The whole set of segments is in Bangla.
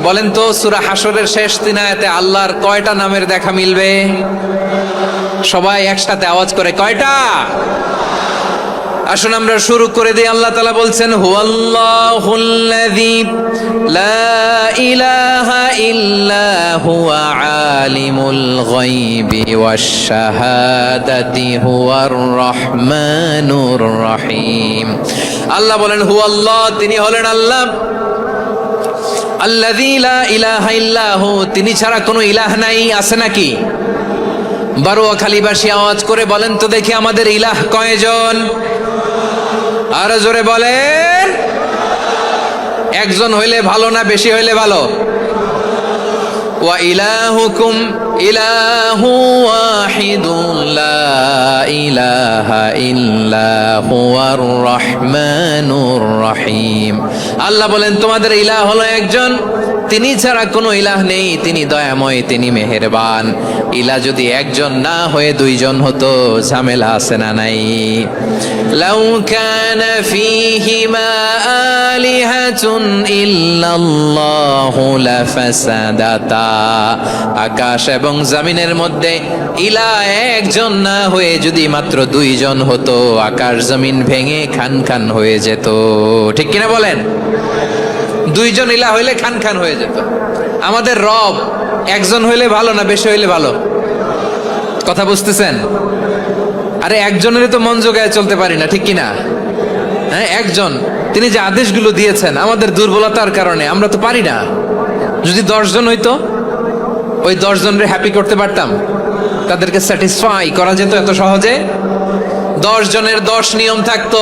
বলেন তো সূরা হাশরের শেষ 3 আয়াতে আল্লাহর কয়টা নামের দেখা মিলবে? সবাই একসাথে আওয়াজ করে কয়টা? আসুন আমরা শুরু করে দিই। আল্লাহ তাআলা বলছেন হুয়াল্লাহুল্লাযী লা ইলাহা ইল্লা হুয়া আলিমুল গায়বি ওয়াশ শাহাদাতি হুয়ার রহমানুর রহিম। আল্লাহ বলেন হুয়াল্লাহ, তিনি হলেন আল্লাহ, আল্লাযী লা ইলাহা ইল্লাহু, তিনি ছাড়া কোনো ইলাহ নাই। আছে নাকি? বারোয়াখালীবাসী আওয়াজ করে বলেন তো দেখি আমাদের ইলাহ কয়জন? আরো জোরে বলেন। একজন হইলে ভালো না বেশি হইলে ভালো? ওয়া ইলাহুকুম ইলাহু ওয়াহিদুন লা ইলাহা ইল্লা হুয়ার রহমানুর রহিম। আল্লাহ বলেন তোমাদের ইলাহ হলো একজন, তিনি ছাড়া কোনো ইলাহ নেই, তিনি দয়াময়, তিনি মেহেরবান। ইলাহ যদি একজন না হয়ে দুইজন হতো, ঝামেলা আছে না নাই? লাউ কানা ফীহিমা আলিহাতুন ইল্লাল্লাহু লাফাসাদাতা, আকাশ এবং জমিনের মধ্যে ইলাহ একজন না হয়ে যদি মাত্র দুইজন হতো, আকাশ জমিন ভেঙে খান খান হয়ে যেত। ঠিক কিনা বলেন? দুইজন ইলাহ হইলে খান খান হয়ে যেত। আমাদের রব একজন হইলে ভালো না বেশি হইলে ভালো? কথা বুঝতেছেন? আরে একজনের তো মন জোগায় চলতে পারি না, ঠিক কিনা? হ্যাঁ, একজন, তিনি যে আদেশগুলো দিয়েছেন আমাদের দুর্বলতার কারণে আমরা তো পারি না। যদি 10 জন হইতো, ওই 10 জনরে হ্যাপি করতে পারতাম, তাদেরকে স্যাটিসফাই করা যেত এত সহজে। 10 জনের 10 নিয়ম থাকতো।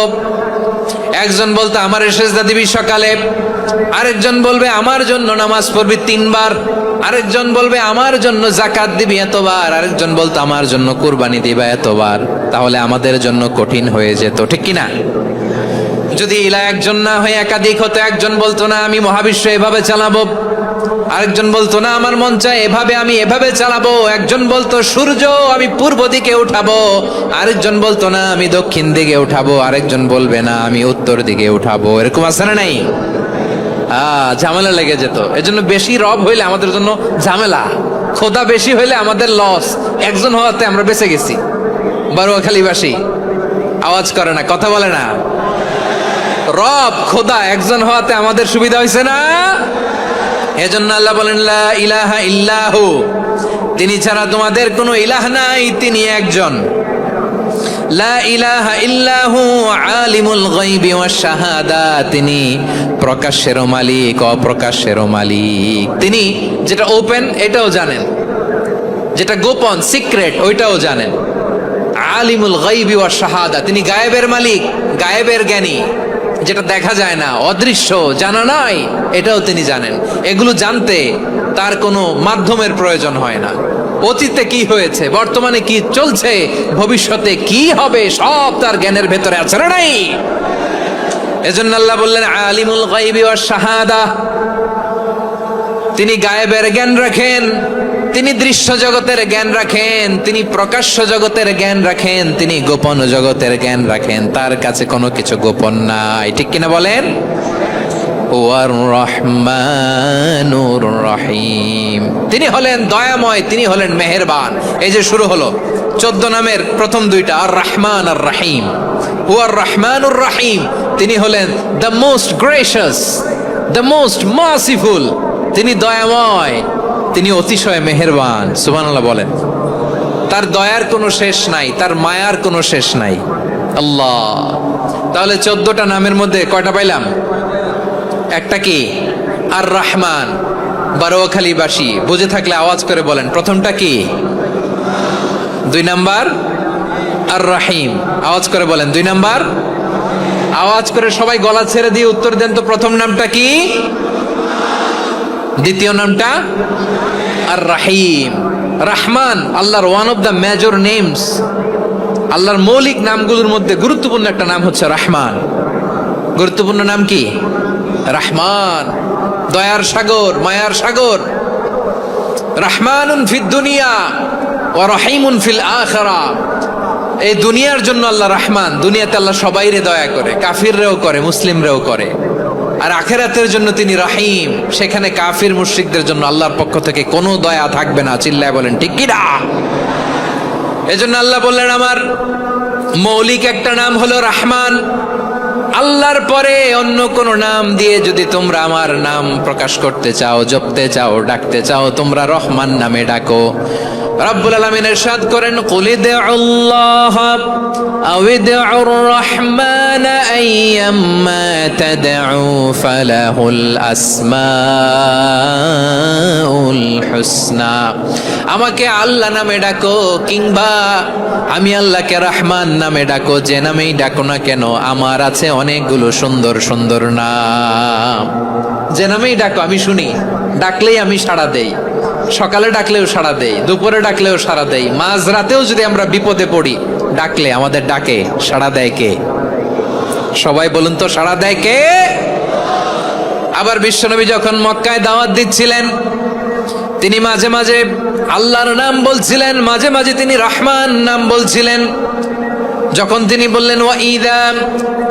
একজন বলতো আমার সেজদা দিবি সকালে, আরেকজন বলবে আমার জন্য নামাজ পড়বি 3 বার, আরেকজন বলবে আমার জন্য যাকাত দিবি এতবার, আরেকজন বলতো আমার জন্য কুরবানি দিবা এতবার। তাহলে আমাদের জন্য কঠিন হয়ে যেত, ঠিক কিনা? যদি ইলাহ একজন না হয়ে একাধিক হতো, একজন বলতো না আমি মহাবিশ্ব এভাবে চালাবো, আরেকজন বলতো না আমার মন চায় এভাবে, আমি এভাবে চালাবো, একজন বলতো সূর্য আমি পূর্ব দিকে উঠাবো, আরেকজন বলতো না আমি দক্ষিণ দিকে উঠাবো, আরেকজন বলবে না আমি উত্তর দিকে উঠাবো। এরকম আছে না নাই? ঝামেলা লেগে যেত। এজন্য বেশি রব হইলে আমাদের জন্য ঝামেলা, খোদা বেশি হইলে আমাদের লস। একজন হওয়াতে আমরা বেঁচে গেছি। বারোয়াখালীবাসী আওয়াজ করে না, কথা বলে না। রব খোদা একজন হওয়াতে আমাদের সুবিধা হয়েছে না? এজন্য আল্লাহ বলেন লা ইলাহা ইল্লাহু, তিনি ছাড়া তোমাদের কোনো ইলাহ নাই, তিনি একজন। লা ইলাহা ইল্লাহু আলিমুল গায়বি ওয়াশ শাহাদা, তিনি প্রকাশ্যেরও মালিক অপ্রকাশ্যেরও মালিক। তিনি যেটা ওপেন এটাও জানেন, যেটা গোপন সিক্রেট ওইটাও জানেন। আলিমুল গায়বি ওয়াশ শাহাদা, তিনি গায়েবের মালিক, গায়েবের জ্ঞানী, যেটা দেখা যায় না, অদৃশ্য, জানা নাই, এটাও তিনি জানেন। এগুলো জানতে তার কোনো মাধ্যমের প্রয়োজন হয় না। অতীতে কি হয়েছে, বর্তমানে কি চলছে, ভবিষ্যতে কি হবে, সব তার জ্ঞানের ভেতরে আছে না নাই? এজন্য আল্লাহ বললেন আলিমুল গায়বি ওয়াশ শাহাদা, তিনি গায়েবের জ্ঞান রাখেন, তিনি দৃশ্য জগতের জ্ঞান রাখেন, তিনি প্রকাশ্য জগতের জ্ঞান রাখেন, তিনি গোপন জগতের জ্ঞান রাখেন। তার কাছে কোনো কিছু গোপন নাই, ঠিক কিনা বলেন? ওয়ার রহমানুর রহিম, তিনি হলেন দয়াময়, তিনি হলেন মেহেরবান। এই যে শুরু হলো 14 নামের প্রথম 2টা, আর রহমান আর রহিম। ওয়ার রহমানুর রহিম, তিনি হলেন the most gracious, the most merciful, তিনি দয়াময়, তিনি অতিশয় মেহেরবান। সুবহানাল্লাহ বলেন। তার দয়ার কোনো শেষ নাই, তার মায়ার কোনো শেষ নাই। আল্লাহ, তাহলে 14টা নামের মধ্যে কয়টা পাইলাম? একটা কি? আর রহমান। বারোয়াখালীবাসী বুঝে থাকলে আওয়াজ করে বলেন প্রথমটা কি? 2 নাম্বার আর রহিম। আওয়াজ করে বলেন 2 নাম্বার। আওয়াজ করে সবাই গলা ছেড়ে দিয়ে উত্তর দেন তো, প্রথম নামটা কি? দ্বিতীয় নামটা? আর রহিম। রহমান আল্লাহর one of the major names. আল্লাহর মৌলিক নামগুলোর মধ্যে গুরুত্বপূর্ণ একটা নাম হচ্ছে রহমান। গুরুত্বপূর্ণ নাম কি? রহমান, দয়ার সাগর, মায়ার সাগর। রহমানুন ফিদ দুনিয়া ওয়া রহিমুন ফিল আখিরা। এই দুনিয়ার জন্য আল্লাহ রহমান, দুনিয়াতে আল্লাহ সবাইরে দয়া করে, কাফিররেও করে, মুসলিমরেও করে। আর আখিরাতের জন্য তিনি রহিম। সেখানে কাফির মুশরিকদের জন্য আল্লাহর পক্ষ থেকে কোনো দয়া থাকবে না। চিল্লায় বলেন ঠিক কি না? এজন্য আল্লাহ বললেন আমার মৌলিক একটা নাম হলো রহমান। আল্লাহর পরে অন্য কোন নাম দিয়ে যদি তোমরা আমার নাম প্রকাশ করতে চাও, জপতে চাও, ডাকতে চাও, তোমরা রহমান নামে ডাকো। রব্বুল আলামিন ইরশাদ করেন কুলিদুল্লাহ আও ইদউর রহমান আইয়াম্মা তাদউ ফালাহুল আসমাউল হুসনা। আমাকে আল্লাহ নামে ডাকো কিংবা আমি আল্লাহকে রহমান নামে ডাকো, যে নামেই ডাকো না কেন আমার আছে অনেকগুলো সুন্দর সুন্দর নাম। যে নামেই ডাকো আমি শুনি, ডাকলেই আমি সাড়া দেই। সকালে ডাকলেও সাড়া দেই, দুপুরে ডাকলেও সাড়া দেই, মাঝরাতেও যদি আমরা বিপদে পড়ি ডাকলে আমাদের ডাকে সাড়া দেয় কে? সবাই বলুন তো, সাড়া দেয় কে? আবার বিশ্বনবী যখন মক্কায় দাওয়াত দিচ্ছিলেন তিনি মাঝে মাঝে আল্লাহর নাম বলছিলেন, মাঝে মাঝে তিনি রহমান নাম বলছিলেন। যখন তিনি বললেন ওয়াইদা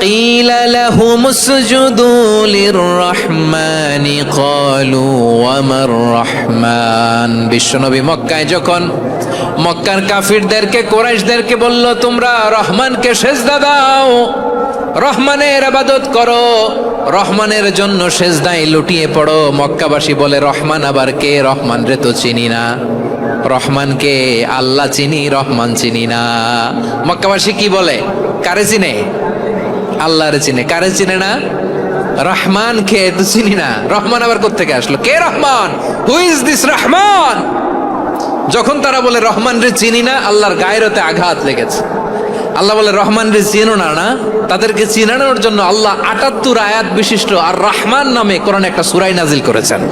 কিলা লাহুমুসজুদু লিররহমানি ক্বালু ওয়ামার রহমান। বিশ্বনবী মক্কায় যখন মক্কার কাফিরদেরকে, কুরাইশদেরকে বলল তোমরা রহমানকে সেজদা দাও, রহমানের ইবাদত করো, রহমানের জন্য সেজদায় লুটিয়ে পড়ো, মক্কাবাসী বলে রহমান আবার কে? রহমান রে তো চিনি না। রহমানকে আল্লাহ চিনি, রহমান চিনি না। মক্কাবাসী কি বলে? কারে চিনে? আল্লাহরে চিনে। কারে চিনে না? রহমান কে তো চিনি না। রহমান আবার কোত্থেকে আসলো? কে Rahman? Who is this Rahman? যখন তারা বলে রহমান রে চিনি না, আল্লাহর গায়রতে আঘাত লেগেছে। আল্লাহ বলে রহমান রে চিনো না? না, তাদেরকে চিনানোর জন্য আল্লাহ ৭৮ আয়াত বিশিষ্ট আর রহমান নামে কোরআনে একটা সূরা নাজিল করেছেন।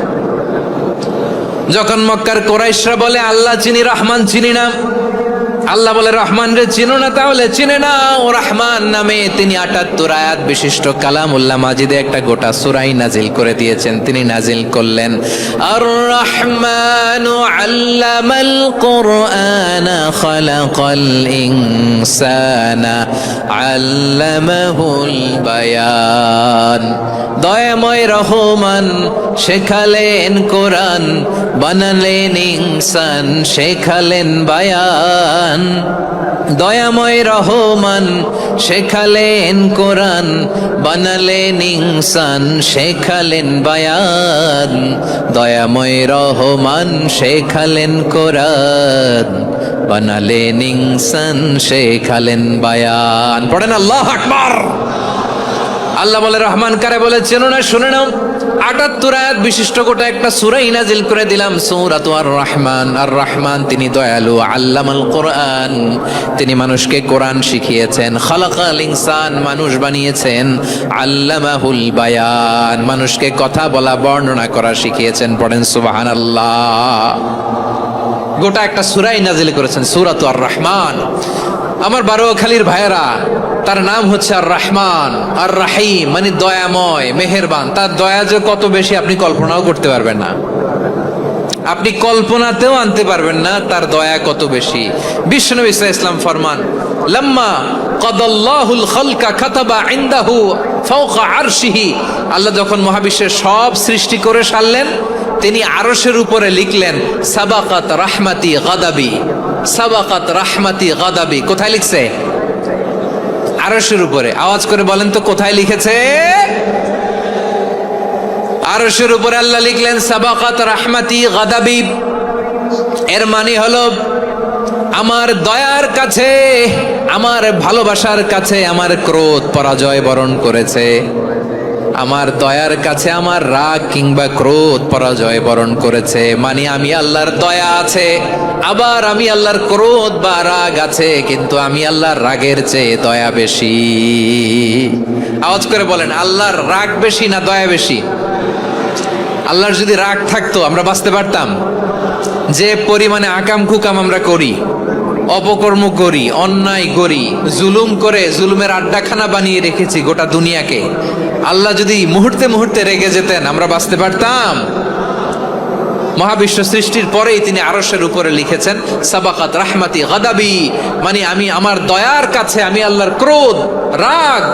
যখন মক্কার কুরাইশরা বলে আল্লাহ চিনি, রহমান চিনি না, আল্লাহ বলে রহমান রে চিনো না, তাহলে চিনে না ও রহমান নামে তিনি ৭৮ আয়াত বিশিষ্ট কালামুল্লাহ মাজিদে একটা গোটা সূরাই নাজিল করে দিয়েছেন। তিনি নাজিল করলেন আর রহমানু আল্লামাল কুরআনা খালাকাল ইনসানা আল্লামাহুল বায়ান। দয়াময় রহমান শেখালেন কোরআন, বানালেন ইনসান, শেখালেন বায়ান। দয়াময় রহমান শেখালেন কোরআন, বানালেন ইনসান, শেখালেন বায়ান। দয়াময় রহমান শেখালেন কোরআন, বানালেন ইনসান, শেখালেন বায়ান। পড়েন আল্লাহু আকবার। আল্লাহ বলে রহমান কারে বলে চেনো না? শুনে নাও, ৭৮ আয়াত বিশিষ্ট গোটা একটা সূরা নাজিল করে দিলাম, সূরাতু আর রহমান। আর রহমান তিনি দয়ালু, আল্লামাল কোরআন তিনি মানুষকে কোরআন শিখিয়েছেন, খালাকাল ইনসান মানুষ বানিয়েছেন, আল্লামাহুল বায়ান মানুষকে কথা বলা, বর্ণনা করা শিখিয়েছেন। পড়েন সুবহানাল্লাহ। গোটা একটা সূরা নাজিল করেছেন, সূরাতু আর রহমান। আমার বারোখালীর ভাইয়েরা, তার নাম হচ্ছে আর রহমান আর রাহিম, মানে দয়াময়, মেহেরবান। তার দয়া যে কত বেশি আপনি কল্পনাও করতে পারবেন না, আপনি কল্পনাতেও আনতে পারবেন না তার দয়া কত বেশি। বিশ্বনবী সাল্লাল্লাহু আলাইহি ওয়াসাল্লাম ফরমান লাম্মা কাদাল্লাহুল খালকা কাতাবা ইনদাহু ফাওকা আরশিহি। আল্লাহ যখন মহাবিশ্বের সব সৃষ্টি করে সারলেন, তিনি আরশের উপরে লিখলেন সাবাকাত রাহমাতি গাদাবি, সাবাকাত রাহমাতি গাদাবি। কোথায় লিখছে? আরশের উপরে। আওয়াজ করে বলেন তো কোথায় লিখেছে? আরশের উপরে আল্লাহ লিখলেন সাবাকাত রাহমাতি গাদাবি। এর মানে হলো আমার দয়ার কাছে, আমার ভালোবাসার কাছে আমার ক্রোধ পরাজয় বরণ করেছে, আমার দয়ার কাছে আমার রাগ কিংবা ক্রোধ পরাজয় বরণ করেছে। মানে আমি আল্লাহর দয়া আছে, আবার আমি আল্লাহর ক্রোধ বা রাগ আছে, কিন্তু আমি আল্লাহর রাগের চেয়ে দয়া বেশি। আওয়াজ করে বলেন আল্লাহর রাগ বেশি না দয়া বেশি? আল্লাহর যদি রাগ থাকতো আমরা বাঁচতে পারতাম? যে পরিমাণে আকাম কুকাম আমরা করি, অপকর্ম করি, অন্যায় করি, জুলুম করে জুলুমের আড্ডাখানা বানিয়ে রেখেছি গোটা দুনিয়াকে, আল্লাহ যদি মুহূর্তে মুহূর্তে রেগে যেতেন আমরা বাঁচতে পারতাম? মহাবিশ্ব সৃষ্টির পরেই তিনি আরশের উপরে লিখেছেন সাবাকাত রাহমাতি গাদাবি, মানে আমি আমার দয়ার কাছে আমি আল্লাহর ক্রোধ, রাগ,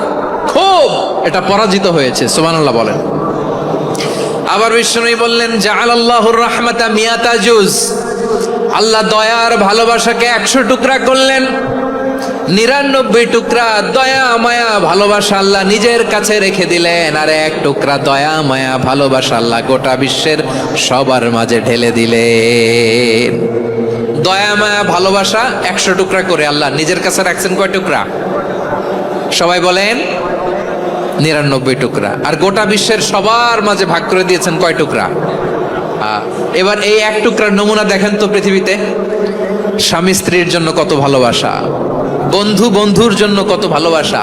ক্ষোভ এটা পরাজিত হয়েছে। সুবহানাল্লাহ বলেন। আবার বিষ্ণু বললেন জাআলাল্লাহুর রাহমাতা মিয়াতা জুজ, আল্লাহ দয়ার ভালোবাসাকে 100 টুকরা করলেন। 99 টুকরা দয়া মায়া ভালোবাসা আল্লাহ নিজের কাছে রেখে দিলেন, আর 1 টুকরা দয়া মায়া ভালোবাসা আল্লাহ গোটা বিশ্বের সবার মাঝে ঢেলে দিলেন। দয়া মায়া ভালোবাসা 100 টুকরা করে আল্লাহ নিজের কাছে রাখছেন কয় টুকরা? সবাই বলেন 99 টুকরা। আর গোটা বিশ্বের সবার মাঝে ভাগ করে দিয়েছেন কয় টুকরা? এবার এই 1 টুকরার নমুনা দেখেন তো পৃথিবীতে। স্বামী স্ত্রীর জন্য কত ভালোবাসা, বন্ধু বন্ধুর জন্য কত ভালোবাসা,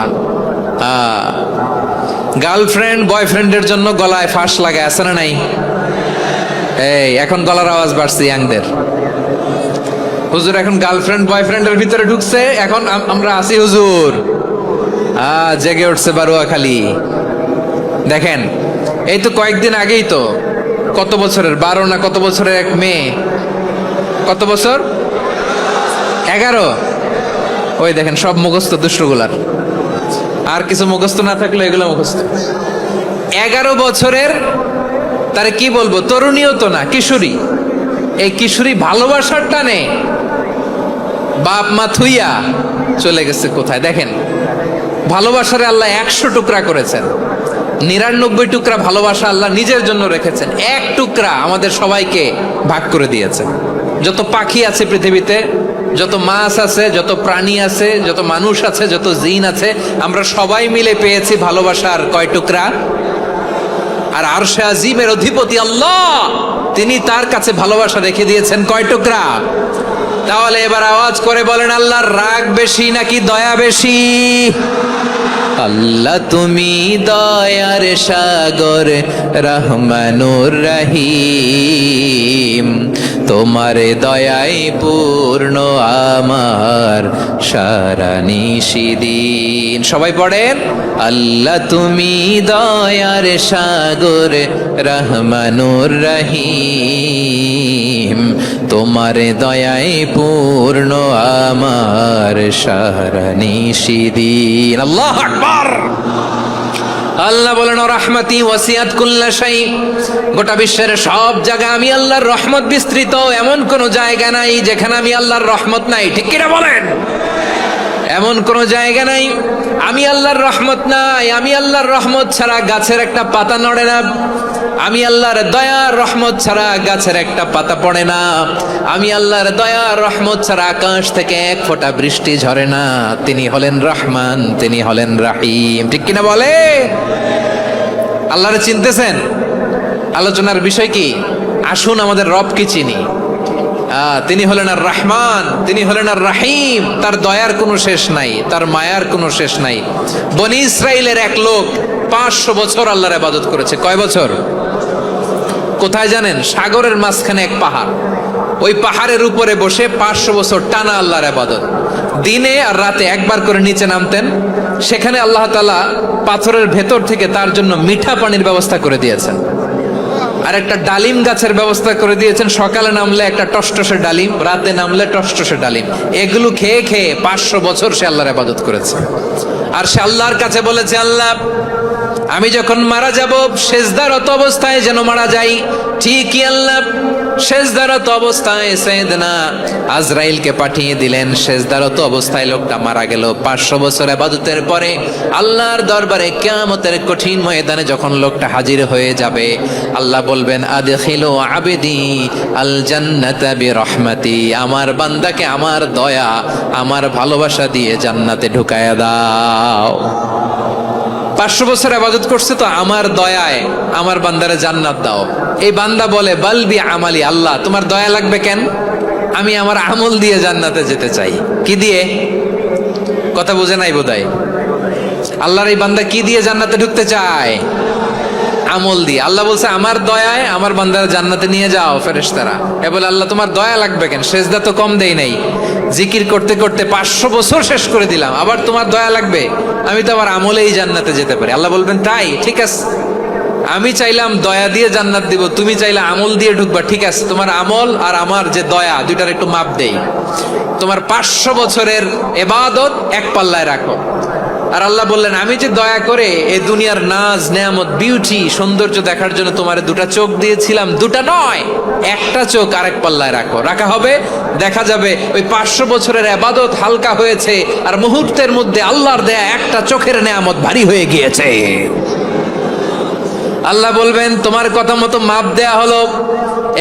গার্লফ্রেন্ড বয়ফ্রেন্ডের জন্য গলায় ফাঁস লাগায়, আছে না নাই? এই এখন গলার আওয়াজ বাড়ছে ইয়াংদের। হুজুর এখন গার্লফ্রেন্ড বয়ফ্রেন্ডের ভিতরে ঢুকছে, এখন আমরা আছি হুজুর। জেগে উঠছে বারুয়াখালী। দেখেন এই তো কয়েকদিন আগেই তো, কত বছরের 12 না কত বছরের এক মেয়ে, কত বছর 11, ওই দেখেন সব মুখস্থ দুষ্টগুলার, আর কিছু মুখস্থ না থাকলে এগুলো মুখস্থ। 11 বছরের, তারে কি বলবো, তরুণীও তো না, কিশোরী। এই কিশোরী ভালোবাসার টানে বাপ মা থুইয়া চলে গেছে কোথায়। দেখেন ভালোবাসারে আল্লাহ 100 টুকরা করেছেন, 99 টুকরা ভালোবাসা আল্লাহ নিজের জন্য রেখেছেন, 1 টুকরা আমাদের সবাইকে ভাগ করে দিয়েছেন। যত পাখি আছে পৃথিবীতে, যত মাছ আছে, যত প্রাণী আছে, যত মানুষ আছে, যত জিন আছে, আমরা সবাই মিলে পেয়েছি ভালোবাসার কয় টুকরা? আর আরশে আজিমের অধিপতি আল্লাহ, তিনি তার কাছে ভালোবাসা রেখে দিয়েছেন কয় টুকরা? তাহলে এবার আওয়াজ করে বলেন, আল্লাহর রাগ বেশি নাকি দয়া বেশি? আল্লাহ তুমি দয়ার সাগর রহমানুর রহিম, তোমার দয়াই পূর্ণ আমার সারা নিশিদিন। সবাই পড়েন, আল্লাহ তুমি দয়ার সাগর রহমানুর রহিম, তোমার দয়াই পূর্ণ আমার সারা নিশিদিন। আল্লাহু আকবার। আল্লাহ বলেন রাহমাতি ওয়াসিআত কুল্লা শাই, গোটা বিশ্বের সব জায়গায় আমি আল্লাহর রহমত বিস্তৃত, এমন কোন জায়গা নাই যেখানে আমি আল্লাহর রহমত নাই। ঠিক কিনা বলেন? এমন কোন জায়গা নাই আমি আল্লাহর রহমত নাই। আমি আল্লাহর রহমত ছাড়া গাছের একটা পাতা নড়ে না, আমি আল্লাহর দয়ার রহমত ছাড়া গাছের একটা পাতা পড়ে না, আমি আল্লাহর দয়ার রহমত ছাড়া আকাশ থেকে 1 ফোঁটা বৃষ্টি ঝরে না। তিনি হলেন রহমান, তিনি হলেন রাহিম। ঠিক কিনা বলে? আল্লাহরে চিনতেছেন? আলোচনার বিষয় কি? আসুন আমাদের রবকে চিনি। তিনি হলেন আর রহমান, তিনি হলেন আর রাহিম। তার দয়ার কোনো শেষ নাই, তার মায়ার কোনো শেষ নাই। বনি ইসরাইলের এক লোক 500 বছর আল্লাহর ইবাদত করেছে। কয় বছর? কোথায় জানেন? সাগরের মাঝখানে এক পাহাড়, ওই পাহাড়ের উপরে বসে 500 বছর টানা আল্লাহর ইবাদত। দিনে আর রাতে একবার করে নিচে নামতেন। সেখানে আল্লাহ তাআলা পাথরের ভেতর থেকে তার জন্য মিঠা পানির ব্যবস্থা করে দিয়েছেন, আর একটা ডালিম গাছের ব্যবস্থা করে দিয়েছেন। সকালে নামলে একটা টসটসে ডালিম, রাতে নামলে টসটসে ডালিম। এগুলো খেয়ে খেয়ে 500 বছর সে আল্লাহর ইবাদত করেছে। আর সে আল্লাহর কাছে বলেছে, আল্লাহ আমি যখন মারা যাব সেজদারত অবস্থায় যেন মারা যাই। ঠিকই আল্লাহ সেজদারত অবস্থায় সাইয়েদনা আজরাইলকে পাঠিয়ে দিলেন। সেজদারত অবস্থায় লোকটা মারা গেল। 500 বছর ইবাদতের পরে আল্লাহর দরবারে কিয়ামতের কঠিন ময়দানে যখন লোকটা হাজির হয়ে যাবে, আল্লাহ বলবেন আদখিলু আবদি আল জান্নাতা বিরহমাতি, আমার বান্দাকে আমার দয়া আমার ভালোবাসা দিয়ে জান্নাতে ঢুকায়া দাও। 500 বছর ইবাদত করছে তো আমার দয়ায় আমার বান্দারে জান্নাত দাও। এই বান্দা বলে বালবি আমালি, আল্লাহ তোমার দয়া লাগবে কেন? আমি আমার আমল দিয়ে জান্নাতে যেতে চাই। কি দিয়ে? কথা বুঝে নাই বোধহয়। আল্লাহর এই বান্দা কি দিয়ে জান্নাতে ঢুকতে চায়? আমল দিয়ে। আল্লাহ বলছে আমার দয়ায় আমার বান্দারা জান্নাতে নিয়ে যাও ফেরেশতারা। এ বলে আল্লাহ তোমার দয়া লাগবে কেন? সেজদা তো কম দেই নাই, জিকির করতে করতে 500 বছর শেষ করে দিলাম, আবার তোমার দয়া লাগবে? আমি তো আমার আমলেই জান্নাতে যেতে পারি। আল্লাহ বলবেন তাই, ঠিক আছে, আমি চাইলাম দয়া দিয়ে জান্নাত দিব, তুমি চাইলে আমল দিয়ে ঢুকবা, ঠিক আছে, তোমার আমল আর আমার যে দয়া দুইটার একটু মাপ দেই। তোমার 500 বছরের ইবাদত এক পাল্লায় রাখো, আর আল্লাহ বললেন আমি যে দয়া করে এই দুনিয়ার নাজ নেয়ামত বিউটি সৌন্দর্য দেখার জন্য তোমার দুটা চোখ দিয়েছিলাম, দুটা নয় একটা চোখ আরেক পাল্লায় রাখা হবে। দেখা যাবে ওই 500 বছরের ইবাদত হালকা হয়েছে আর মুহূর্তের মধ্যে আল্লাহর দেয়া একটা চোখের নেয়ামত ভারী হয়ে গিয়েছে। আল্লাহ বলবেন তোমার কথা মতো মাপ দেয়া হলো,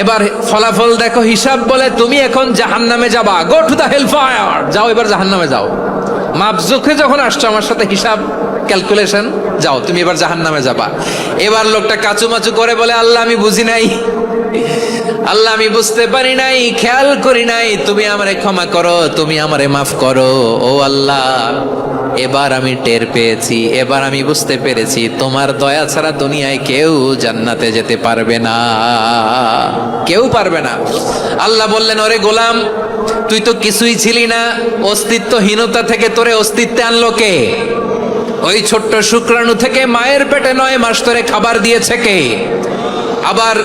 এবার ফলাফল দেখো, হিসাব বলে তুমি এখন জাহান্নামে যাবা, go to the hell fire, যাও এবার জাহান্নামে যাও। মাপ চোখে যখন আসছো আমার সাথে হিসাব ক্যালকুলেশন, যাও তুমি এবার জাহান্নামে যাবা। এবার লোকটা কাচুমাচু করে বলে আল্লাহ আমি বুঝি নাই, আল্লাহ আমি বুঝতে পারি নাই, খেয়াল করি নাই, তুমি আমারে ক্ষমা করো, তুমি আমারে মাফ করো। ও আল্লাহ এবার আমি টের পেয়েছি, এবার আমি বুঝতে পেরেছি তোমার দয়া ছাড়া দুনিয়ায় কেউ জান্নাতে যেতে পারবে না, কেউ পারবে না। আল্লাহ বললেন ওরে গোলাম তুই তো কিছুই ছিলি না, অস্তিত্বহীনতা থেকে তোরে অস্তিত্বে আনলো কে? ওই ছোট্ট শুক্রাণু থেকে মায়ের পেটে 9 মাস ধরে খাবার দিয়েছে কে? আবার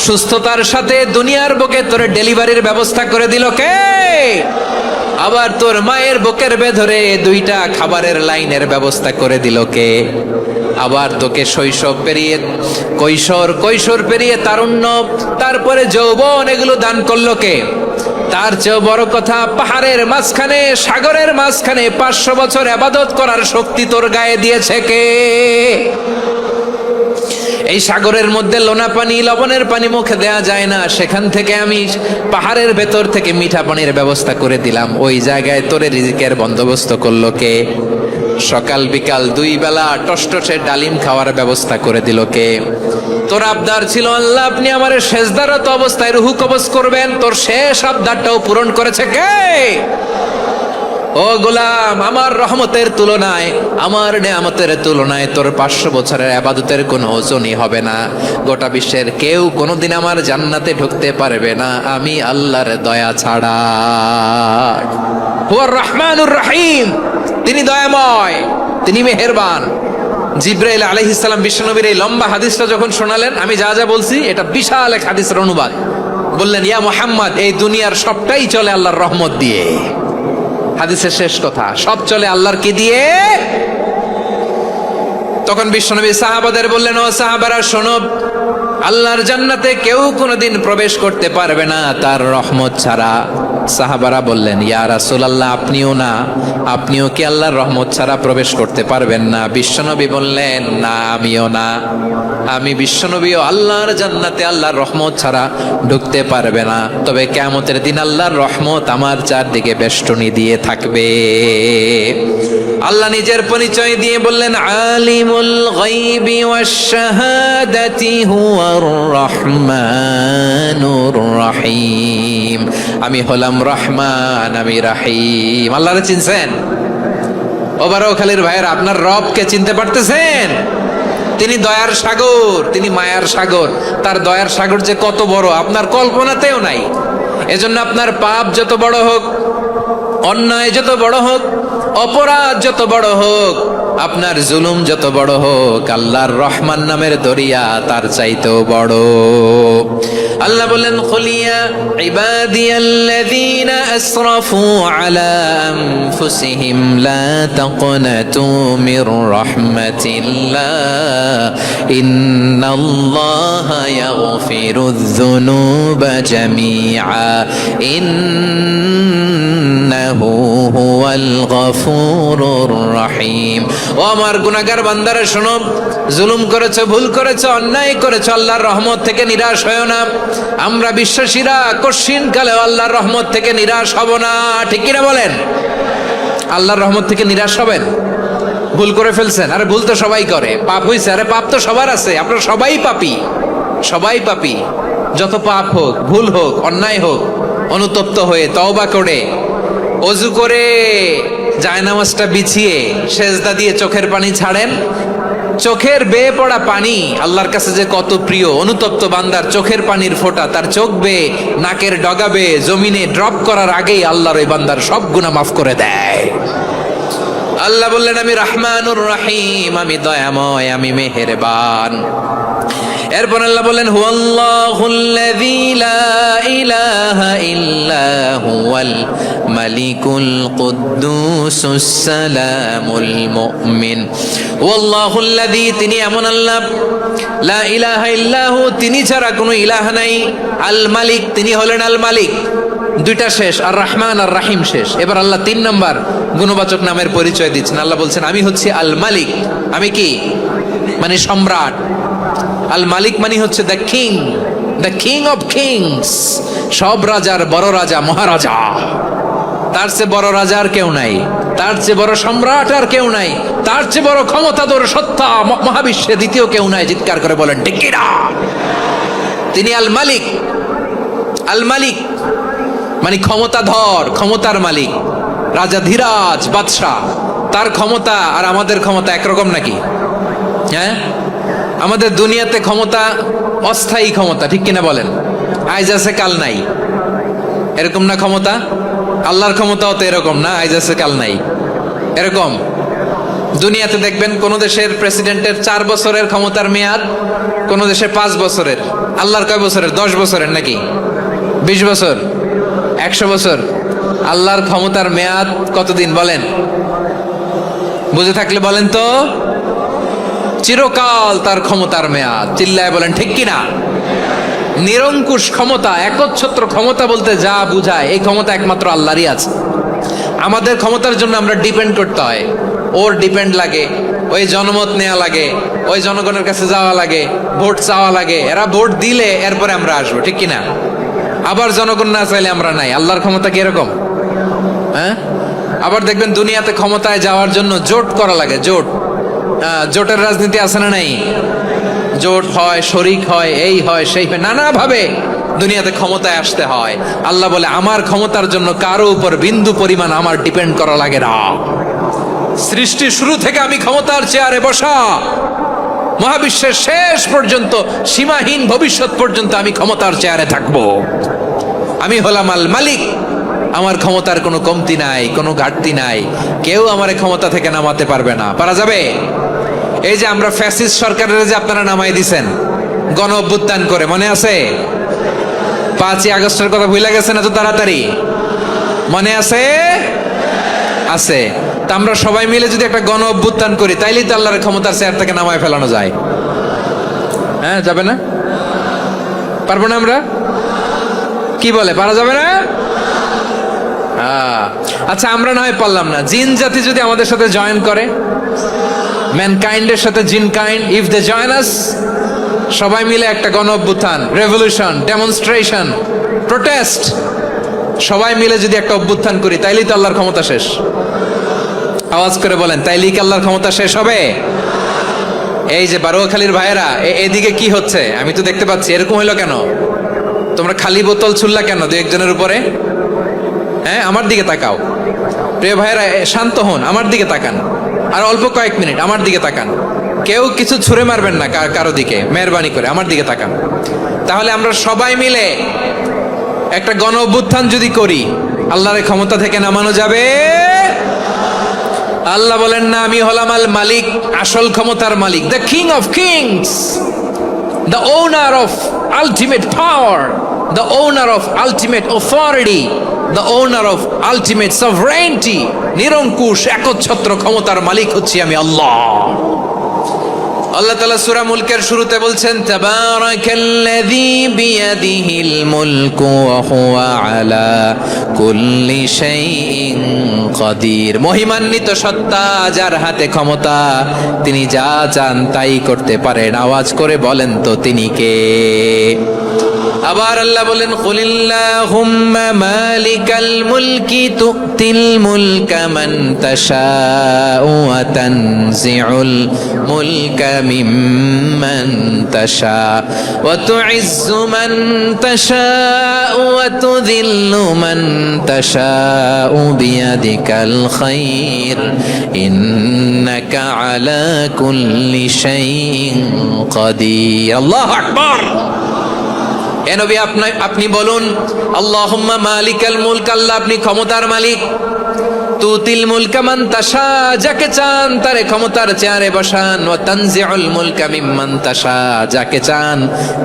সুস্থতার সাথে দুনিয়ার বুকে তোরে ডেলিভারির ব্যবস্থা করে দিল কে? আবার তোর মায়ের বুকের ভেতরে 2টা খাবারের লাইনের ব্যবস্থা করে দিল কে? আবার তোকে শৈশব পেরিয়ে কৈশোর পেরিয়ে তারুণ্য, তারপরে যৌবন, এগুলো দান করলো কে? তার চেয়েও বড় কথা, পাহাড়ের মাঝখানে সাগরের মাঝখানে 500 বছর ইবাদত করার শক্তি তোর গায়ে দিয়েছে কে? এই সাগরের মধ্যে লোনা পানি লবণের পানি মুখে দেয়া যায় না, সেখান থেকে আমি পাহাড়ের ভেতর থেকে মিঠা পানির ব্যবস্থা করে দিলাম, ওই জায়গায় তোরে রিজিকের বন্দোবস্ত করলো কে? সকাল বিকাল 2 বেলা টসটসে ডালিম খাওয়ার ব্যবস্থা করে দিল কে? তোর আবদার ছিল আল্লাহ আপনি আমারে সেজদারত অবস্থায় রুহু কবজ করবেন, তোর শেষ আবদারটাও পূরণ করেছে কে? ও গোলাম আমার রহমতের তুলনায়, আমার নেয়ামতের তুলনায় তোর 500 বছরের ইবাদতের কোনো ওজনই হবে না। গোটা বিশ্বের কেউ কোনোদিন আমার জান্নাতে ঢুকতে পারবে না আমি আল্লাহর দয়া ছাড়া। হুয়ার রহমানুর রহিম, তিনি দয়াময়, তিনি মেহেরবান। জিব্রাইল আলাইহিস সালাম বিশ্বনবীর এই লম্বা হাদিসটা যখন শোনালেন, আমি যা যা বলছি এটা বিশাল এক হাদিসের অনুবাদ, বললেন ইয়া মুহাম্মদ এই দুনিয়ার সবটাই চলে আল্লাহর রহমত দিয়ে। হাদিসের শেষ কথা, সব চলে আল্লাহর কি দিয়ে? তখন বিশ্বনবী সাহাবাদের বললেন ও সাহাবারা শোনো, আল্লাহর জান্নাতে কেউ কোনোদিন প্রবেশ করতে পারবে না তার রহমত ছাড়া। সাহাবারা বললেন ইয়া রাসূলুল্লাহ আপনিও না, আপনিও কি আল্লাহর রহমত ছাড়া প্রবেশ করতে পারবেন না? বিশ্বনবী বললেন না আমিও না, আমি বিশ্বনবীও আল্লাহর জান্নাতে আল্লাহর রহমত ছাড়া ঢুকতে পারবে না, তবে কিয়ামতের দিন আল্লাহর রহমত আমার চারদিকে বেষ্টনী দিয়ে থাকবে। আল্লাহ নিজের পরিচয় দিয়ে বললেন আলিমুল গায়বি ওয়াশ শাহাদাতি হুয়ার রহমানুর রহিম, আমি হলাম রহমান, আমি রাহিম। আল্লাহরে চিনছেন? ওবারও খালির ভাইয়ের আপনার রবকে চিনতে পারতেছেন? তিনি দয়ার সাগর, তিনি মায়ার সাগর, তার দয়ার সাগর যে কত বড় আপনার কল্পনাতেও নাই। এজন্য আপনার পাপ যত বড় হোক, অন্যায় যত বড় হোক, অপরাধ যত বড় হোক, আপনার জুলুম যত বড় হোক, আল্লাহর রহমান নামের দরিয়া তার চাইতেও বড়। আল্লাহ বললেন কুলিয়া ইবাদিয়াল্লাযীনা আসরাফু আলা আনফুসিহিম লা তাকনাতু মির রাহমাতিল্লাহ ইন্নাল্লাহা ইয়াগফিরুয যুনুবা জামিআ ইন্নাহু হুয়াল গফুরুর রহিম। ও আমার গুনাহগার বান্দারা শোনো, জুলুম করেছো, ভুল করেছো, অন্যায় করেছো, আল্লাহর রহমত থেকে নিরাশ হয়ো না। আমরা বিশ্বাসীরা কঠিন কালে আল্লাহর রহমত থেকে নিরাশ হব না, ঠিক কিনা বলেন? আল্লাহর রহমত থেকে নিরাশ হবেন? ভুল করে ফেলছেন, আরে ভুল তো সবাই করে, পাপ হইছে, আরে পাপ তো সবার আছে, আপনারা সবাই পাপী, সবাই পাপী। যত পাপ হোক, ভুল হোক, অন্যায় হোক, অনুতপ্ত হয়ে তওবা করে ওযু করে জায়নামাজটা বিছিয়ে সেজদা দিয়ে চোখের পানি ছাড়েন। চোখের বেয়ে পড়া পানি আল্লাহর কাছে যে কত প্রিয়। অনুতপ্ত বান্দার চোখের পানির ফোঁটা তার চোখ বেয়ে নাকের ডগা বেয়ে জমিনে ড্রপ করার আগেই আল্লাহর ওই বান্দার সব গুনাহ মাফ করে দেয়। আল্লাহ বললেন আমি রহমানুর রহিম, আমি দয়াময়, আমি মেহেরবান। এরপর আল্লাহ বলেন হুয়াল্লাহুল্লাযী লা ইলাহা ইল্লা হুয়া হুয়াল মালিকুল কুদ্দুসুস সালামুল মুমিন ওয়াল্লাহুল্লাযী, তিনি এমন আল্লাহ, লা ইলাহা ইল্লাহু, তিনি ছাড়া কোনো ইলাহ নাই, আল মালিক, তিনি হলেন আল মালিক। দুইটা শেষ, আর রহমান আর রাহিম শেষ। এবার আল্লাহ 3 নম্বর গুণবাচক নামের পরিচয় দিচ্ছেন। আল্লাহ বলছেন আমি হচ্ছি আল মালিক। আমি কি? মানে সম্রাট। আল মালিক মানে হচ্ছে the king, the king of kings, সব রাজার বড় রাজা, মহারাজা। তার চেয়ে বড় রাজা আর কেউ নাই, তার চেয়ে বড় সম্রাট আর কেউ নাই, তার চেয়ে বড় ক্ষমতাধর সত্তা মহাবিশ্বে দ্বিতীয় কেউ নাই। চিৎকার করে বলেন ঠিক কি না? তিনি আল মালিক। আল মালিক মানে ক্ষমতাধর, ক্ষমতার মালিক, রাজা ধীরাজ বাদশাহ। তার ক্ষমতা আর আমাদের ক্ষমতা একরকম নাকি? হ্যাঁ, আমাদের দুনিয়াতে ক্ষমতা অস্থায়ী ক্ষমতা, ঠিক কিনা বলেন? আইজ আছে কাল নাই, এরকম না ক্ষমতা? আল্লাহর ক্ষমতাও তো এরকম না, আইজ আছে কাল নাই এরকম। দুনিয়াতে দেখবেন কোন দেশের প্রেসিডেন্টের 4 বছরের ক্ষমতার মেয়াদ, কোন দেশে 5 বছরের। আল্লাহর কয় বছরের? 10 বছরের নাকি 20 বছর, 100 বছর। আল্লাহর ক্ষমতার মেয়াদ কতদিন বলেন? বুঝে থাকলে বলেন তো। চিরকাল তার ক্ষমতার মেয়াদ। চিল্লায় বলেন ঠিক কিনা? নিরঙ্কুশ ক্ষমতা, একচ্ছত্র ক্ষমতা বলতে যা বুঝায়, এই ক্ষমতা একমাত্র আল্লাহরই আছে। আমাদের ক্ষমতার জন্য আমরা ডিপেন্ড করতে হয়, ওর ডিপেন্ড লাগে, ওই জনমত নেওয়া লাগে, ওই জনগণের কাছে যাওয়া লাগে, ভোট চাওয়া লাগে, এরা ভোট দিলে এরপরে আমরা আসবো, ঠিক কিনা? আবার জনগণ না চাইলে আমরা নাই। আল্লাহর ক্ষমতা কি এরকম? হ্যাঁ, আবার দেখবেন দুনিয়াতে ক্ষমতায় যাওয়ার জন্য জোট করা লাগে, জোট। জোটের রাজনীতি আছে না নাই? জোট হয়, শরিক হয়, এই হয় সেই হয়, নানাভাবে দুনিয়াতে ক্ষমতায় আসতে হয়। আল্লাহ বলে আমার ক্ষমতার জন্য কারো উপর বিন্দু পরিমাণ আমার ডিপেন্ড করা লাগে না। সৃষ্টি শুরু থেকে আমি ক্ষমতার চেয়ারে বসা, মহাবিশ্বের শেষ পর্যন্ত, সীমাহীন ভবিষ্যৎ পর্যন্ত আমি ক্ষমতার চেয়ারে থাকবো। আমি হলাম আল মালিক। আমার ক্ষমতার কোনো কমতি নাই, কোনো ঘাটতি নাই। কেউ আমার ক্ষমতা থেকে নামাতে পারবে না। পারা যাবে? এই যে আমরা ফ্যাসিস্ট সরকারের যে আপনারা নামাই দিছেন গণ অভ্যুত্থান করে, মনে আছে? 5ই আগস্টের কথা ভুলে গেছেন এত তাড়াতাড়ি? মনে আছে? আছে। তা আমরা সবাই মিলে যদি একটা গণ অভ্যুত্থান করি, তাইলেই তো আল্লাহর ক্ষমতার চেয়ার থেকে নামায় ফেলানো যায়। হ্যাঁ, যাবে না? পারবো না আমরা? কি বলে, পারা যাবে না? আচ্ছা, আমরা না হয় পারলাম না, জিন জাতি যদি আমাদের সাথে জয়েন করে, ম্যানকাইন্ডের সাথে জিনকাইন্ড, ইফ দে জয়েন আস, সবাই মিলে একটা গণ অভ্যুত্থান, রেভলিউশন, ডেমনস্ট্রেশন, প্রোটেস্ট, সবাই মিলে যদি একটা অভ্যুত্থান করি, তাইলেই তো আল্লাহর ক্ষমতা শেষ। আওয়াজ করে বলেন, তাইলেই কি আল্লাহর ক্ষমতা শেষ হবে? এই যে বারোয়াখালীর ভাইয়েরা, এদিকে কি হচ্ছে আমি তো দেখতে পাচ্ছি, এরকম হইলো কেন? তোমরা খালি বোতল ছুড়লা কেন 2-1 জনের উপরে? হ্যাঁ, আমার দিকে তাকাও। প্রিয় ভাইয়েরা, শান্ত হন, আমার দিকে তাকান, আর অল্প কয়েক মিনিট আমার দিকে তাকান। কেউ কিছু ছুঁড়ে মারবেন না কারো দিকে, মেহরবানি করে আমার দিকে তাকান। তাহলে আমরা সবাই মিলে একটা গণ অভ্যুত্থান যদি করি, আল্লাহর ক্ষমতা থেকে নামানো যাবে? আল্লাহ বলেন না, আমি হলাম আল মালিক, আসল ক্ষমতার মালিক, the king of kings, the owner of ultimate power, the owner of ultimate authority, the owner of ultimate sovereignty. নিরঙ্কুশ একচ্ছত্র ক্ষমতার মালিক হচ্ছি আমি আল্লাহ। আল্লাহ তাআলা সূরা মুলকের শুরুতে বলছেন, তাবারাকাল্লাযী বিয়াদিহিল মুলকু ওয়া হুয়া আলা কুল্লি শাইইন কাদির। মহিমান্বিত সত্তা, যার হাতে ক্ষমতা, তিনি যা চান তাই করতে পারেন। আওয়াজ করে বলেন তো তিনি কে? আবার আল্লাহ বলেন, কুলিল্লাহুম্মা মালিকাল মুলকি তুতিল মুলকা মান তাশাউ ওয়া তানজিউল মুলকা মিম্মান তাশা ওয়া তুইজ্জু মান তাশাউ ওয়া তুযিল্লু মান তাশাউ বিয়াদিকাল খায়র ইন্নাকা আলা কুল্লি শাইইন কাদির। আল্লাহু আকবার। এ নবী, আপনি বলুন, আল্লাহুম্মা মালিকাল মুলক, আল্লাহ আপনি ক্ষমতার মালিক। তুতিল মুলকা মান তাশা, যাকে চান তারে ক্ষমতার চেয়ারে বসান। ওয়া তানজিউল মুলকা মিম্মান তাশা, যাকে চান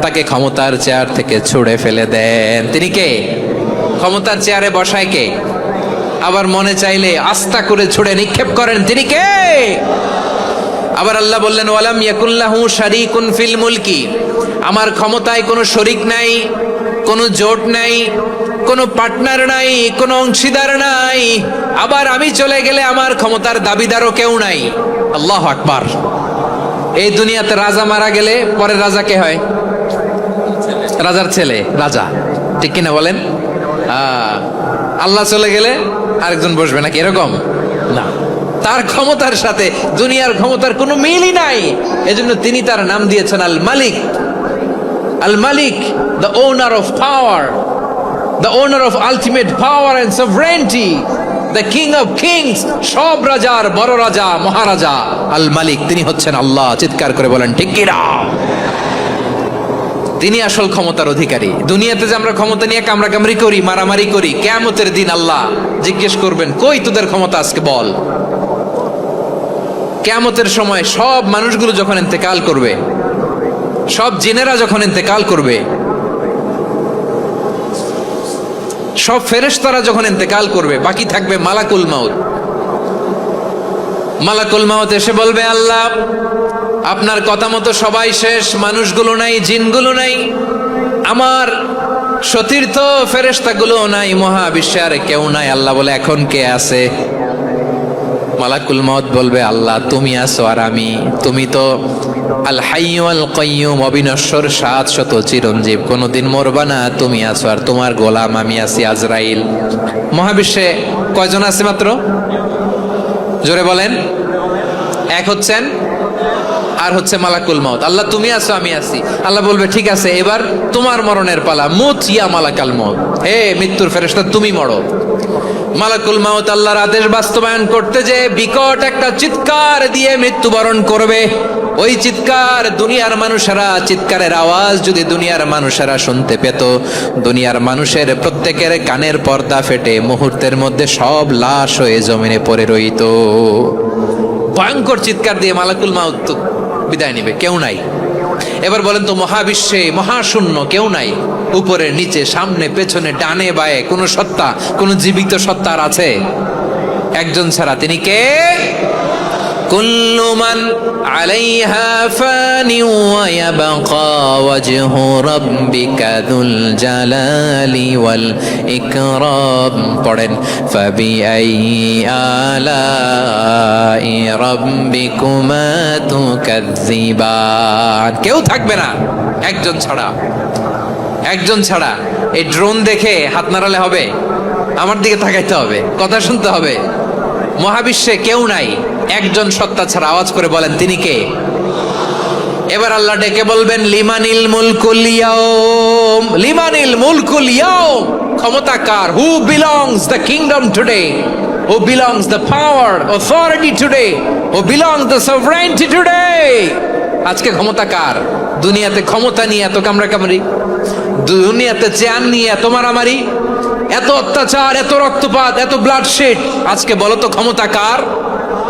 তাকে ক্ষমতার চেয়ার থেকে ছুড়ে ফেলে দেন। তিনি কে? ক্ষমতার চেয়ারে বসায় কে? আবার মনে চাইলে আস্থা করে ছুড়ে নিক্ষেপ করেন তিনি কে? আবার আল্লাহ বললেন ওয়ালাম ইয়াকুল্লাহু শারীকুন ফিল মুলকি, আমার ক্ষমতায় কোনো শরিক নাই, কোনো জোট নাই, কোনো পার্টনার নাই, কোনো অংশীদার নাই। আবার আমি চলে গেলে আমার ক্ষমতার দাবিদারও কেউ নাই। আল্লাহু আকবার। এই দুনিয়াতে রাজা মারা গেলে পরে রাজা কে হয়? রাজার ছেলে রাজা, ঠিক কিনা বলেন? আল্লাহ চলে গেলে আরেকজন বসবে নাকি এরকম না, তার ক্ষমতার সাথে দুনিয়ার ক্ষমতার কোনো মিলই নাই। এজন্য তিনি তার নাম দিয়েছেন আল মালিক। আল মালিক, the owner of power, the owner of ultimate power and sovereignty, the king of kings, সব রাজার বড় রাজা, মহারাজা আল মালিক, তিনি হচ্ছেন আল্লাহ। চিৎকার করে বলেন ঠিক কিনা? তিনি আসল ক্ষমতার অধিকারী। দুনিয়াতে যে আমরা ক্ষমতা নিয়ে কামড়াকামড়ি করি, মারামারি করি, কিয়ামতের দিন আল্লাহ জিজ্ঞেস করবেন কই তোদের ক্ষমতা আজকে বল। কিয়ামতের সময় সব মানুষগুলো যখন ইন্তেকাল করবে, সব জিনেরা যখন ইন্তেকাল করবে, সব ফেরেশতারা যখন ইন্তেকাল করবে, বাকি থাকবে মালাকুল মাউত। মালাকুল মাউত এসে বলবে আল্লাহ আপনার কথা মতো সবাই শেষ, মানুষগুলো নাই, জিনগুলো নাই, আমার সতীর্থ ফেরেশতাগুলো নাই, মহাবিশ্বে আর কেউ নাই। আল্লাহ বলে এখন কে আছে? মালাকুল মাউত বলবে আল্লাহ তুমি আছো আর আমি। তুমি তো আল হাইয়্যু আল কাইয়্যুম, অবিনশ্বর, শাশ্বত, চিরঞ্জীব, কোনোদিন মরবা না, তুমি আছো আর তোমার গোলাম আমি আছি আজরাইল। মহাবিশ্বে কয়জন আছে মাত্র? জোরে বলেন। এক হচ্ছেন আর হচ্ছে মালাকুল মাউত। আল্লাহ তুমি আছো আমি আছি। আল্লাহ বলবে ঠিক আছে এবার তোমার মরণের পালা, মুত ইয়া মালাকাল মাউত, হে মৃত্যুর ফেরেশতা তুমি মরো। মালাকুল মাউত আল্লাহর আদেশ বাস্তবায়ন করতে যে বিকট একটা চিৎকার দিয়ে মৃত্যুবরণ করবে। ওই চিৎকার দুনিয়ার মানুষেরা, চিৎকারের আওয়াজ যদি দুনিয়ার মানুষেরা শুনতে পেত, দুনিয়ার মানুষের প্রত্যেকের কানের পর্দা ফেটে মুহূর্তের মধ্যে সব লাশ হয়ে জমিনে পড়ে রইত। ভয়ঙ্কর চিৎকার দিয়ে মালাকুল মাউত বিদায় নিবে, কেউ নাই। এবার বলেন তো মহাবিশ্বে মহাশূন্য, কেউ নাই, উপরে নিচে সামনে পেছনে ডানে বায়ে কোন সত্তা, কোন জীবিত সত্তার আছে? একজন ছাড়া, তিনি কে? কুল্লু মান আলাইহা ফানি ওয়া ইয়াবকা ওয়াজহু রাব্বিকা যুল জালালি ওয়াল ইকরাম। পড়েন ফাবিআইয়ি আলাই রাব্বিকুমা তুকাজ্জিবান। কেউ থাকবে না একজন ছাড়া, একজন ছাড়া। এই ড্রোন দেখে হাত নাড়ালে হবে? আমার দিকে তাকাইতে হবে, কথা শুনতে হবে। মহাবিশ্বে কেউ নাই, একজন সত্তা ছাড়া। আওয়াজ করে বলেন তিনি কে? এবার আল্লাহ ডেকে বলবেন লিমানিল মুলকুল ইয়াউম, লিমানিল মুলকুল ইয়াউম, ক্ষমতা কার? Who belongs the kingdom today, who belongs the power authority today, who belongs the sovereignty today. আজকে ক্ষমতা কার? দুনিয়াতে ক্ষমতা নিয়ে এত কামড়াকামড়ি, দুনিয়াতে চেয়ার নিয়ে এত মারামারি, এত অত্যাচার, এত রক্তপাত, এত ব্লাডশেড, আজকে বলো তো ক্ষমতা কার?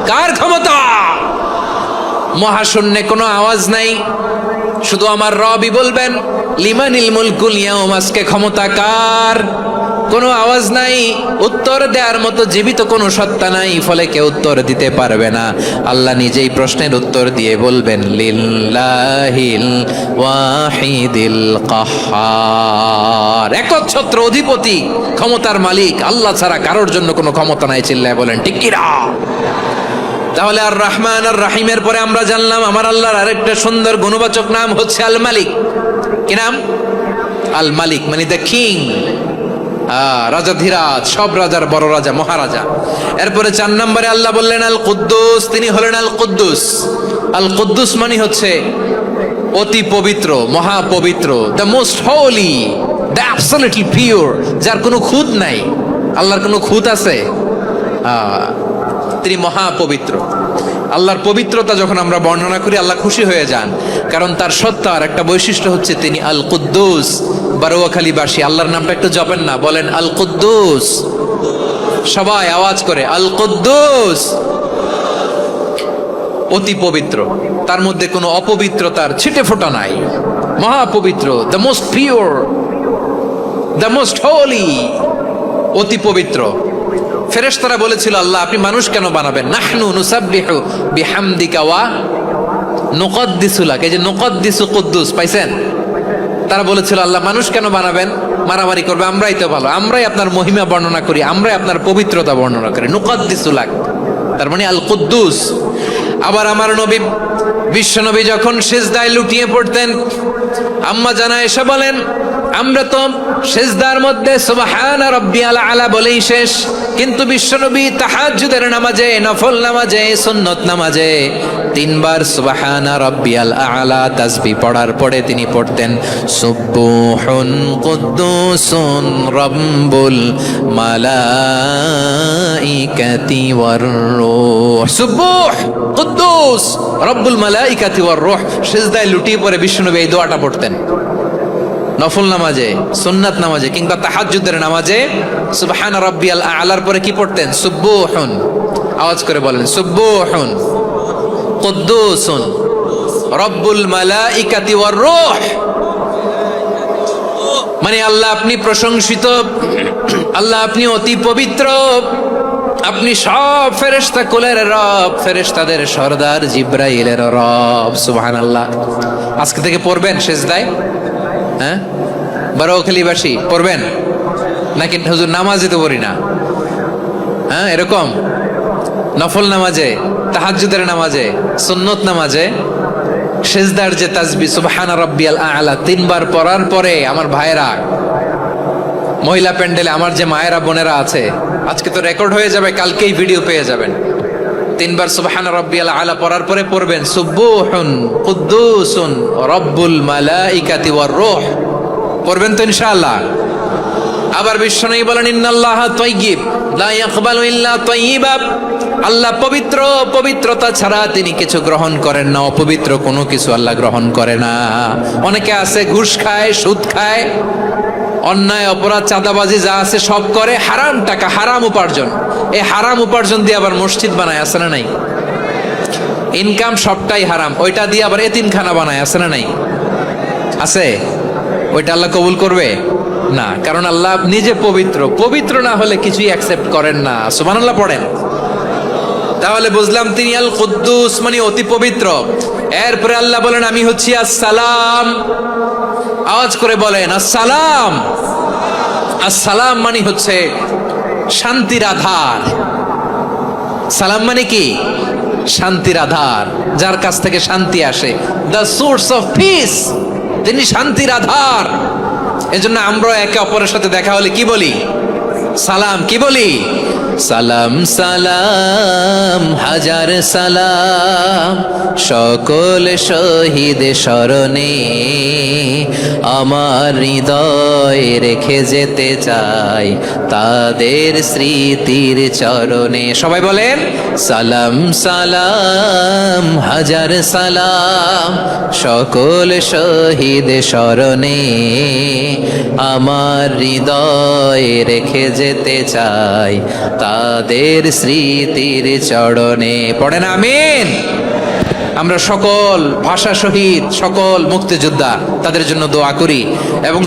কার ক্ষমতা? মহাশূন্যে কোনো আওয়াজ নাই, শুধু আমার রবই বলবেন লিমানিল মুলকুল ইয়াউম, আজকে ক্ষমতা কার? কোনো আওয়াজ নাই, উত্তর দেওয়ার মতো জীবিত কোনো সত্তা নাই, ফলে কেউ উত্তর দিতে পারবে না। আল্লাহ নিজেই প্রশ্নের উত্তর দিয়ে বলবেন লিল্লাহিল ওয়াহিদিল কাহ্হার, একচ্ছত্র অধিপতি, ক্ষমতার মালিক আল্লাহ ছাড়া কারোর জন্য কোনো ক্ষমতা নাই। চিল্লায় বলেন ঠিক কিনা? তাহলে আর রহমান আর রাহিমের পরে আমরা জানলাম আমার আল্লাহর আরেকটা সুন্দর গুণবাচক নাম হচ্ছে আল মালিক। কি নাম? আল মালিক মানে দ্য কিং, রাজাধিরাজ, সব রাজার বড় রাজা, মহারাজা। এরপরে 4 নম্বরে আল্লাহ বললেন আল কুদ্দুস, তিনি হলেন আল কুদ্দুস। আল কুদ্দুস মানে হচ্ছে অতি পবিত্র, মহাপবিত্র, the most holy, the absolutely pure, যার কোনো খুঁত নাই। আল্লাহর কোনো খুঁত আছে? তিনি মহাপবিত্র। আল্লাহর পবিত্রতা যখন আমরা বর্ণনা করি আল্লাহ খুশি হয়ে যান, কারণ তার সত্তার একটা বৈশিষ্ট্য হচ্ছে তিনি আল কুদ্দুস। বারোয়াখালীবাসী আল্লাহর নামটা একটু জপেন না, বলেন আল কুদ্দুস, সবাই আওয়াজ করে আল কুদ্দুস। অতি পবিত্র, তার মধ্যে কোনো অপবিত্রতার ছিটে ফোঁটা নাই, মহাপবিত্র, the most pure, the most holy, অতি পবিত্র। ফেরেশতারা বলেছিল, আল্লাহ আপনি মানুষ কেন বানাবেন? নাহনু নুসাব্বিহু বিহামদিকা ওয়া নুকদ্দিসু লাক। এই যে নুকদ্দিসু কুদ্দুস পাইছেন? তারা বলেছিল, আল্লাহ মানুষ কেন বানাবেন? মারামারি করবে, আমরাই তো ভালো, আমরাই আপনার মহিমা বর্ণনা করি, আমরাই আপনার পবিত্রতা বর্ণনা করি। নুকদ্দিসু লাক তার মানে আল কুদ্দুস। আবার আমার নবী বিশ্বনবী যখন সিজদায় লুটিয়ে পড়তেন, আম্মা জানা এসে বলেন, আমরা তো সিজদার মধ্যে সুবহান রাব্বিয়াল আলা বলেই শেষ, কিন্তু বিশ্বনবী তাহাজ্জুদের নামাজে, নফল নামাজে, সুন্নত নামাজে 3 বার সুবহান রাব্বিয়াল আলা তাসবিহ পড়ার পরে তিনি পড়তেন সুবহুন কুদ্দুসুন রাব্বুল মালাইকাতি ওয়ার রূহ। সুবহ কুদ্দুস রব্বুল মালাইকাতি ওয়ার রূহ। সিজদায় লুটিয়ে পড়ে বিশ্বনবী এই দোয়াটা পড়তেন। নফল নামাজে, সুন্নাত নামাজে কিংবা তাহাজ্জুদের নামাজে সুবহান রাব্বিয়াল আলার পরে কি পড়তেন? সুবহুন। আওয়াজ করে বলেন, সুবহুন কুদ্দুসুন রব্বুল মালাইকাতি ওয়ার রূহ। মানে আল্লাহ আপনি প্রশংসিত, আল্লাহ আপনি অতি পবিত্র, আপনি সব ফেরেশতা কুলের রব, ফেরেশতাদের সরদার জিব্রাইলের রব। সুবহানাল্লাহ। আজকে থেকে পড়বেন সিজদায়? হ্যাঁ, বারোখালীবাসী পড়বেন নাকি? হুজুর নামাজে তো পড়ি না। হ্যাঁ, এরকম নফল নামাজে, তাহাজ্জুদের নামাজে, সুন্নত নামাজে সিজদার যে তাসবিহ সুবহান রাব্বিয়াল আলা 3 বার পড়ার পরে আমার ভাইরা, মহিলা প্যান্ডেলে আমার যে মায়েরা বোনেরা আছে, আজকে তো রেকর্ড হয়ে যাবে, কালকেই ভিডিও পেয়ে যাবেন। 3 বার সুবহান রাব্বিয়াল আলা পড়ার পরে পড়বেন সুবহুন কুদ্দুসুন রব্বুল মালাইকাতি ওয়ার রূহ। পড়বেন তো ইনশাআল্লাহ? আবার বিশ্বনবী বলেন, ইন্নাল্লাহা তাইয়্যিব লা ইয়াকবালু ইল্লা তাইয়্যিবা। আল্লাহ পবিত্র, পবিত্রতা ছাড়া তিনি কিছু গ্রহণ করেন না, অপবিত্র কোনো কিছু আল্লাহ গ্রহণ করে না। অনেকে আছে ঘুষ খায়, সুদ খায়, অন্যায় অপরাধ চাঁদাবাজি যা আছে সব করে, হারাম টাকা, হারাম উপার্জন। এই হারাম উপার্জন দিয়ে আবার মসজিদ বানায়, আছে না নাই? ইনকাম সবটাই হারাম, ওইটা দিয়ে আবার এতিমখানা বানায়, আছে না নাই? আছে। ওইটা আল্লাহ কবুল করবে না, কারণ আল্লাহ নিজে পবিত্র। পবিত্র না হলে কিছুই অ্যাকসেপ্ট করেন না। সুবহানাল্লাহ পড়েন। তাহলে বুঝলাম তিনি আল কুদ্দুস মানে অতি পবিত্র। এরপরে আল্লাহ বলেন, আমি হচ্ছি আসসালাম। আওয়াজ করে বলেন আসসালাম। আসসালাম মানে হচ্ছে শান্তির আধার। সালাম মানে কি? শান্তির আধার, যার কাছ থেকে শান্তি আসে। দ্য সোর্স অফ পিস, তিনি শান্তির আধার। এজন্য আমরা একে অপরের সাথে দেখা হলে কি বলি? সালাম। কি বলি? সালাম সালাম হাজার সালাম সকল শহীদ স্মরণে, আমার হৃদয় রেখে যেতে চাই তাদের স্মৃতির চরণে। সবাই বলেন সালাম সালাম হাজার সালাম সকল শহীদ স্মরণে, আমার হৃদয় রেখে যেতে চাই তাদের স্মৃতির চরণে। পড়েন আমিন। আমরা সকল ভাষা শহীদ, সকল মুক্তিযোদ্ধা, তাদের জন্য দোয়া করি এবং